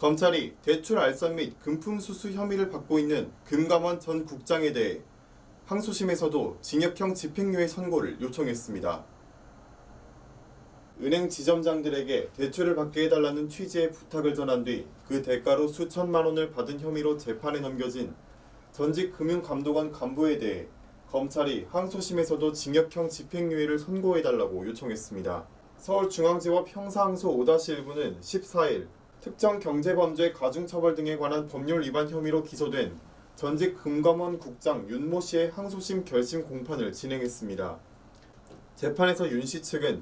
검찰이 대출 알선 및 금품 수수 혐의를 받고 있는 금감원 전 국장에 대해 항소심에서도 징역형 집행유예 선고를 요청했습니다. 은행 지점장들에게 대출을 받게 해달라는 취지의 부탁을 전한 뒤 그 대가로 수천만 원을 받은 혐의로 재판에 넘겨진 전직 금융감독원 간부에 대해 검찰이 항소심에서도 징역형 집행유예를 선고해달라고 요청했습니다. 서울중앙지법 형사항소 5-1부는 14일 특정 경제범죄 가중처벌 등에 관한 법률 위반 혐의로 기소된 전직 금감원 국장 윤모 씨의 항소심 결심 공판을 진행했습니다. 재판에서 윤 씨 측은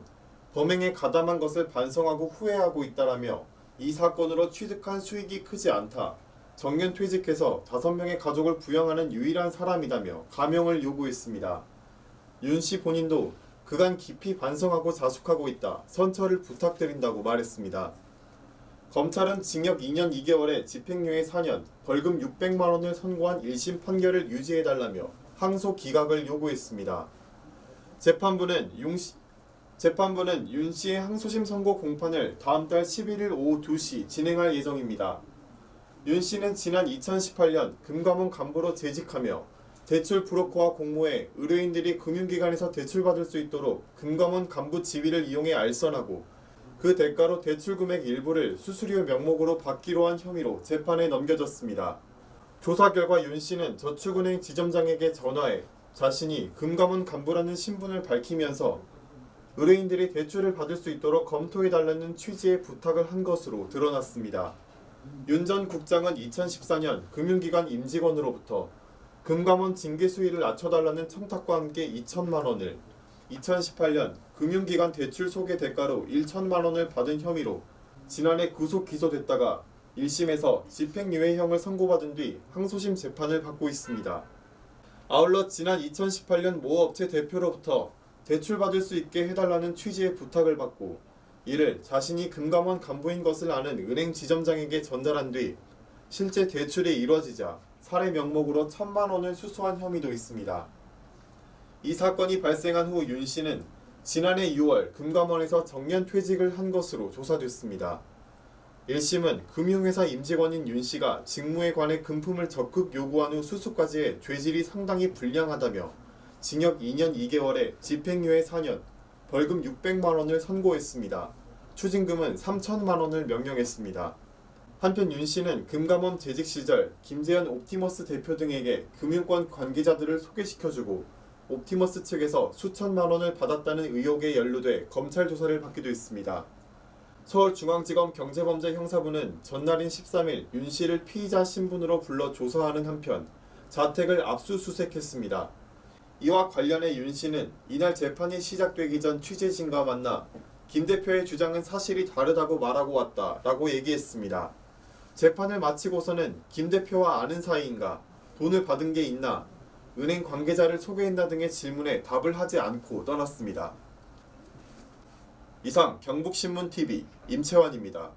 범행에 가담한 것을 반성하고 후회하고 있다라며 이 사건으로 취득한 수익이 크지 않다. 정년 퇴직해서 5명의 가족을 부양하는 유일한 사람이다며 감형을 요구했습니다. 윤 씨 본인도 그간 깊이 반성하고 자숙하고 있다. 선처를 부탁드린다고 말했습니다. 검찰은 징역 2년 2개월에 집행유예 4년, 벌금 600만 원을 선고한 1심 판결을 유지해달라며 항소 기각을 요구했습니다. 재판부는 윤 씨의 항소심 선고 공판을 다음 달 11일 오후 2시 진행할 예정입니다. 윤 씨는 지난 2018년 금감원 간부로 재직하며 대출 브로커와 공모해 의뢰인들이 금융기관에서 대출받을 수 있도록 금감원 간부 지위를 이용해 알선하고 그 대가로 대출 금액 일부를 수수료 명목으로 받기로 한 혐의로 재판에 넘겨졌습니다. 조사 결과 윤 씨는 저축은행 지점장에게 전화해 자신이 금감원 간부라는 신분을 밝히면서 의뢰인들이 대출을 받을 수 있도록 검토해달라는 취지의 부탁을 한 것으로 드러났습니다. 윤 전 국장은 2014년 금융기관 임직원으로부터 금감원 징계 수위를 낮춰달라는 청탁과 함께 2천만 원을, 2018년 금융기관 대출 소개 대가로 1천만 원을 받은 혐의로 지난해 구속 기소됐다가 1심에서 집행유예형을 선고받은 뒤 항소심 재판을 받고 있습니다. 아울러 지난 2018년 모 업체 대표로부터 대출받을 수 있게 해달라는 취지의 부탁을 받고 이를 자신이 금감원 간부인 것을 아는 은행 지점장에게 전달한 뒤 실제 대출이 이뤄지자 사례 명목으로 1,000만 원을 수수한 혐의도 있습니다. 이 사건이 발생한 후 윤 씨는 지난해 6월 금감원에서 정년 퇴직을 한 것으로 조사됐습니다. 1심은 금융회사 임직원인 윤 씨가 직무에 관해 금품을 적극 요구한 후 수수까지 해 죄질이 상당히 불량하다며 징역 2년 2개월에 집행유예 4년, 벌금 600만 원을 선고했습니다. 추징금은 3천만 원을 명령했습니다. 한편 윤 씨는 금감원 재직 시절 김재현 옵티머스 대표 등에게 금융권 관계자들을 소개시켜주고 옵티머스 측에서 수천만 원을 받았다는 의혹에 연루돼 검찰 조사를 받기도 했습니다. 서울중앙지검 경제범죄 형사부는 전날인 13일 윤 씨를 피의자 신분으로 불러 조사하는 한편 자택을 압수수색했습니다. 이와 관련해 윤 씨는 이날 재판이 시작되기 전 취재진과 만나 김 대표의 주장은 사실이 다르다고 말하고 왔다 라고 얘기했습니다. 재판을 마치고서는 김 대표와 아는 사이인가, 돈을 받은 게 있나, 은행 관계자를 소개했나 등의 질문에 답을 하지 않고 떠났습니다. 이상 경북신문TV 임채환입니다.